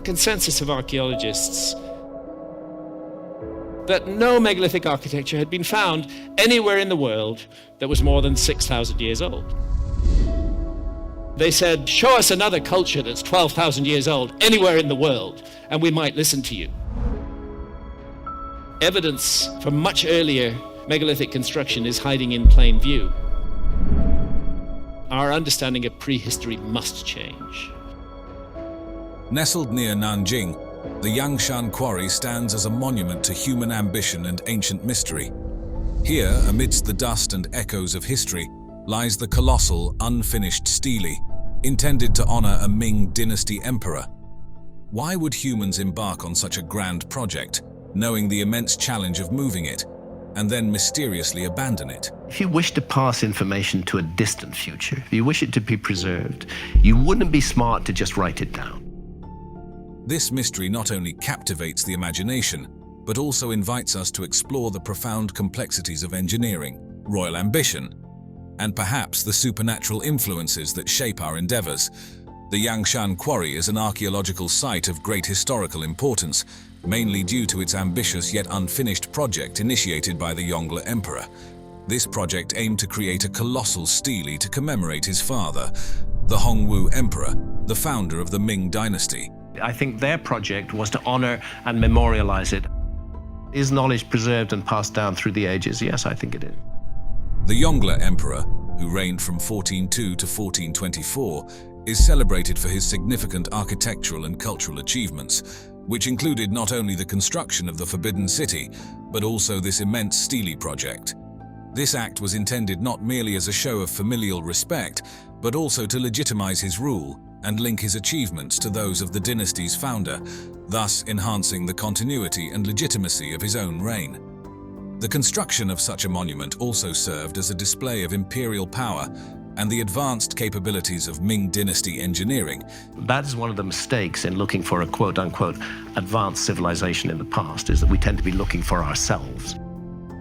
consensus of archaeologists that no megalithic architecture had been found anywhere in the world that was more than 6,000 years old. They said, show us another culture that's 12,000 years old anywhere in the world, and we might listen to you. Evidence from much earlier megalithic construction is hiding in plain view. Our understanding of prehistory must change. Nestled near Nanjing, the Yangshan Quarry stands as a monument to human ambition and ancient mystery. Here, amidst the dust and echoes of history, lies the colossal, unfinished Steely, intended to honor a Ming dynasty emperor. Why would humans embark on such a grand project, knowing the immense challenge of moving it, and then mysteriously abandon it? If you wish to pass information to a distant future, if you wish it to be preserved, you wouldn't be smart to just write it down. This mystery not only captivates the imagination, but also invites us to explore the profound complexities of engineering, royal ambition, and perhaps the supernatural influences that shape our endeavors. The Yangshan Quarry is an archaeological site of great historical importance, mainly due to its ambitious yet unfinished project initiated by the Yongle Emperor. This project aimed to create a colossal stele to commemorate his father, the Hongwu Emperor, the founder of the Ming dynasty. I think their project was to honor and memorialize it. Is knowledge preserved and passed down through the ages? Yes, I think it is. The Yongle Emperor, who reigned from 1402 to 1424, is celebrated for his significant architectural and cultural achievements, which included not only the construction of the Forbidden City, but also this immense stele project. This act was intended not merely as a show of familial respect, but also to legitimize his rule and link his achievements to those of the dynasty's founder, thus enhancing the continuity and legitimacy of his own reign. The construction of such a monument also served as a display of imperial power and the advanced capabilities of Ming dynasty engineering. That is one of the mistakes in looking for a quote-unquote advanced civilization in the past, is that we tend to be looking for ourselves.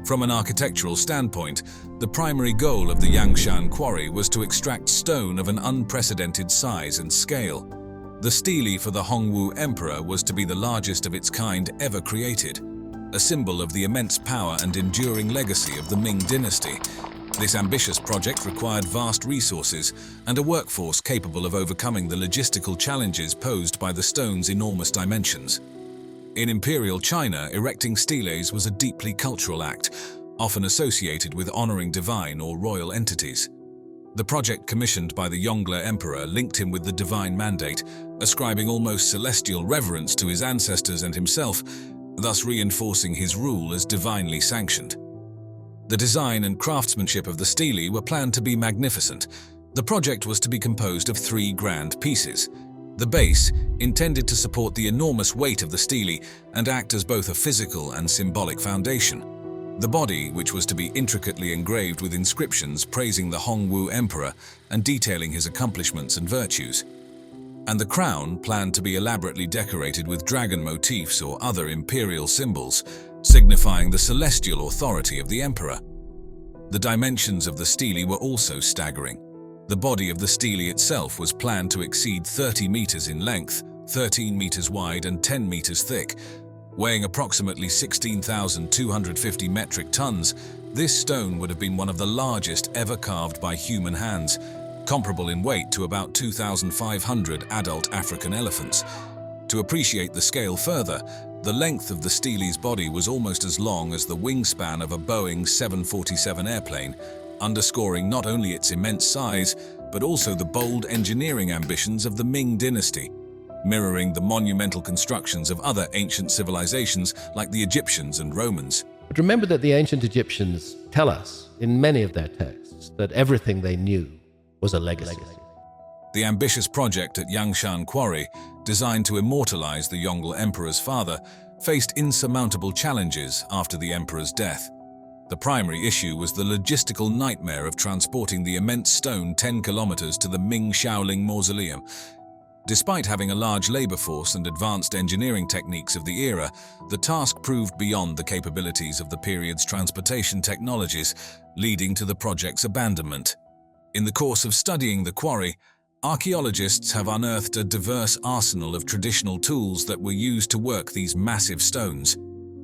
From an architectural standpoint, the primary goal of the Yangshan Quarry was to extract stone of an unprecedented size and scale. The stele for the Hongwu Emperor was to be the largest of its kind ever created, a symbol of the immense power and enduring legacy of the Ming dynasty. This ambitious project required vast resources and a workforce capable of overcoming the logistical challenges posed by the stone's enormous dimensions. In imperial China, erecting steles was a deeply cultural act, often associated with honoring divine or royal entities. The project commissioned by the Yongle Emperor linked him with the divine mandate, ascribing almost celestial reverence to his ancestors and himself, thus reinforcing his rule as divinely sanctioned. The design and craftsmanship of the stele were planned to be magnificent. The project was to be composed of 3 grand pieces. The base, intended to support the enormous weight of the stele and act as both a physical and symbolic foundation. The body, which was to be intricately engraved with inscriptions praising the Hongwu Emperor and detailing his accomplishments and virtues. And the crown, planned to be elaborately decorated with dragon motifs or other imperial symbols, signifying the celestial authority of the emperor. The dimensions of the stele were also staggering. The body of the stele itself was planned to exceed 30 meters in length, 13 meters wide and 10 meters thick. Weighing approximately 16,250 metric tons, this stone would have been one of the largest ever carved by human hands, comparable in weight to about 2,500 adult African elephants. To appreciate the scale further, the length of the stele's body was almost as long as the wingspan of a Boeing 747 airplane, underscoring not only its immense size, but also the bold engineering ambitions of the Ming dynasty, mirroring the monumental constructions of other ancient civilizations like the Egyptians and Romans. But remember that the ancient Egyptians tell us in many of their texts that everything they knew was a legacy. The ambitious project at Yangshan Quarry, designed to immortalize the Yongle Emperor's father, faced insurmountable challenges after the emperor's death. The primary issue was the logistical nightmare of transporting the immense stone 10 kilometers to the Ming Shaoling Mausoleum. Despite having a large labor force and advanced engineering techniques of the era, the task proved beyond the capabilities of the period's transportation technologies, leading to the project's abandonment. In the course of studying the quarry, Archaeologists have unearthed a diverse arsenal of traditional tools that were used to work these massive stones.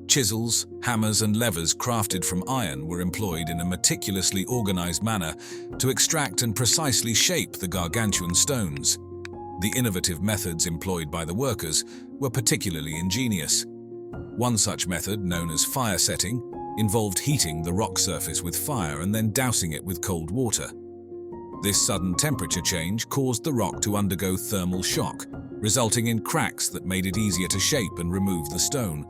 Chisels, hammers, and levers crafted from iron were employed in a meticulously organized manner to extract and precisely shape the gargantuan stones. The innovative methods employed by the workers were particularly ingenious. One such method, known as fire setting, involved heating the rock surface with fire and then dousing it with cold water. This sudden temperature change caused the rock to undergo thermal shock, resulting in cracks that made it easier to shape and remove the stone.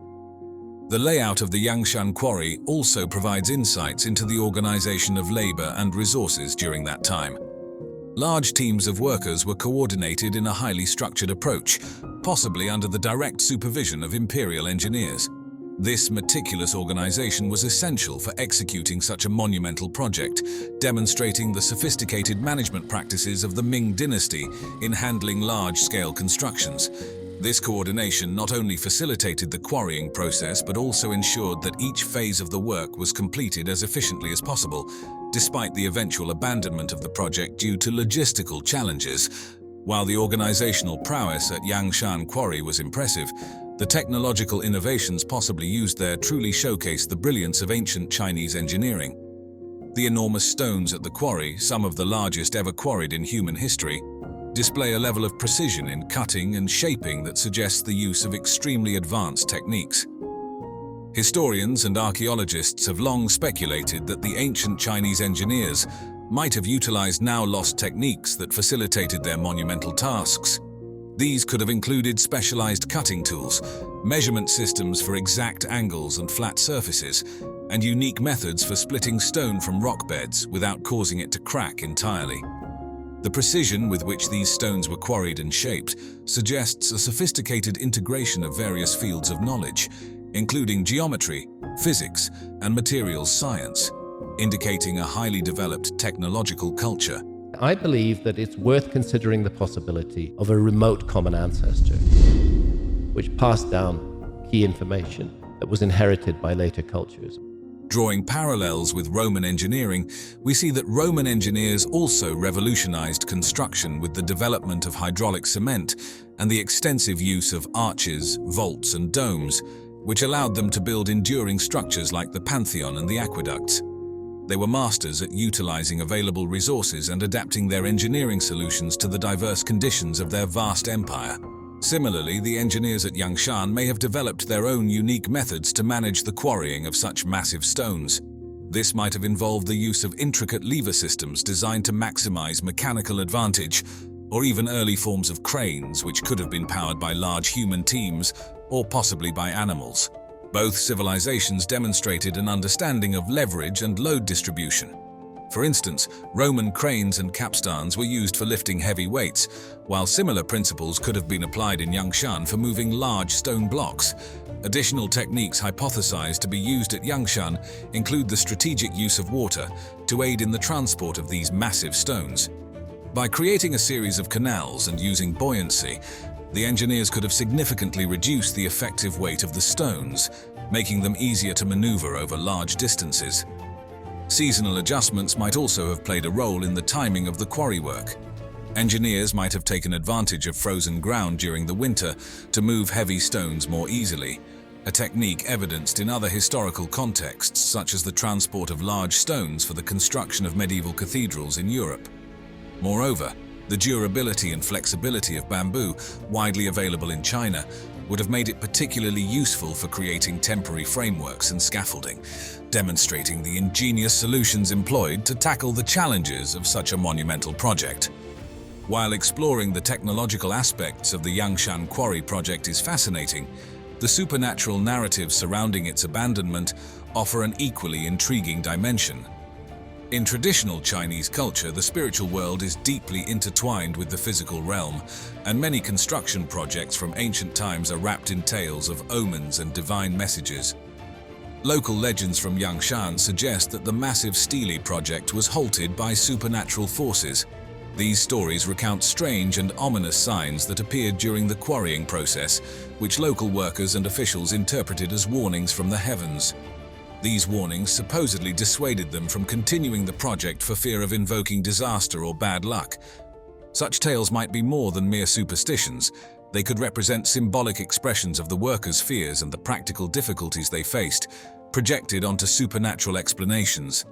The layout of the Yangshan Quarry also provides insights into the organization of labor and resources during that time. Large teams of workers were coordinated in a highly structured approach, possibly under the direct supervision of imperial engineers. This meticulous organization was essential for executing such a monumental project, demonstrating the sophisticated management practices of the Ming dynasty in handling large-scale constructions. This coordination not only facilitated the quarrying process but also ensured that each phase of the work was completed as efficiently as possible, despite the eventual abandonment of the project due to logistical challenges. While the organizational prowess at Yangshan Quarry was impressive, the technological innovations possibly used there truly showcased the brilliance of ancient Chinese engineering. The enormous stones at the quarry, some of the largest ever quarried in human history, display a level of precision in cutting and shaping that suggests the use of extremely advanced techniques. Historians and archaeologists have long speculated that the ancient Chinese engineers might have utilized now-lost techniques that facilitated their monumental tasks. These could have included specialized cutting tools, measurement systems for exact angles and flat surfaces, and unique methods for splitting stone from rock beds without causing it to crack entirely. The precision with which these stones were quarried and shaped suggests a sophisticated integration of various fields of knowledge, including geometry, physics, and materials science, indicating a highly developed technological culture. I believe that it's worth considering the possibility of a remote common ancestor, which passed down key information that was inherited by later cultures. Drawing parallels with Roman engineering, we see that Roman engineers also revolutionized construction with the development of hydraulic cement and the extensive use of arches, vaults, and domes, which allowed them to build enduring structures like the Pantheon and the aqueducts. They were masters at utilizing available resources and adapting their engineering solutions to the diverse conditions of their vast empire. Similarly, the engineers at Yangshan may have developed their own unique methods to manage the quarrying of such massive stones. This might have involved the use of intricate lever systems designed to maximize mechanical advantage, or even early forms of cranes which could have been powered by large human teams or possibly by animals. Both civilizations demonstrated an understanding of leverage and load distribution. For instance, Roman cranes and capstans were used for lifting heavy weights, while similar principles could have been applied in Yangshan for moving large stone blocks. Additional techniques hypothesized to be used at Yangshan include the strategic use of water to aid in the transport of these massive stones. By creating a series of canals and using buoyancy, the engineers could have significantly reduced the effective weight of the stones, making them easier to maneuver over large distances. Seasonal adjustments might also have played a role in the timing of the quarry work. Engineers might have taken advantage of frozen ground during the winter to move heavy stones more easily, a technique evidenced in other historical contexts such as the transport of large stones for the construction of medieval cathedrals in Europe. Moreover, the durability and flexibility of bamboo, widely available in China, would have made it particularly useful for creating temporary frameworks and scaffolding, demonstrating the ingenious solutions employed to tackle the challenges of such a monumental project. While exploring the technological aspects of the Yangshan Quarry project is fascinating, the supernatural narratives surrounding its abandonment offer an equally intriguing dimension. In traditional Chinese culture, the spiritual world is deeply intertwined with the physical realm, and many construction projects from ancient times are wrapped in tales of omens and divine messages. Local legends from Yangshan suggest that the massive Steely project was halted by supernatural forces. These stories recount strange and ominous signs that appeared during the quarrying process, which local workers and officials interpreted as warnings from the heavens. These warnings supposedly dissuaded them from continuing the project for fear of invoking disaster or bad luck. Such tales might be more than mere superstitions. They could represent symbolic expressions of the workers' fears and the practical difficulties they faced, projected onto supernatural explanations.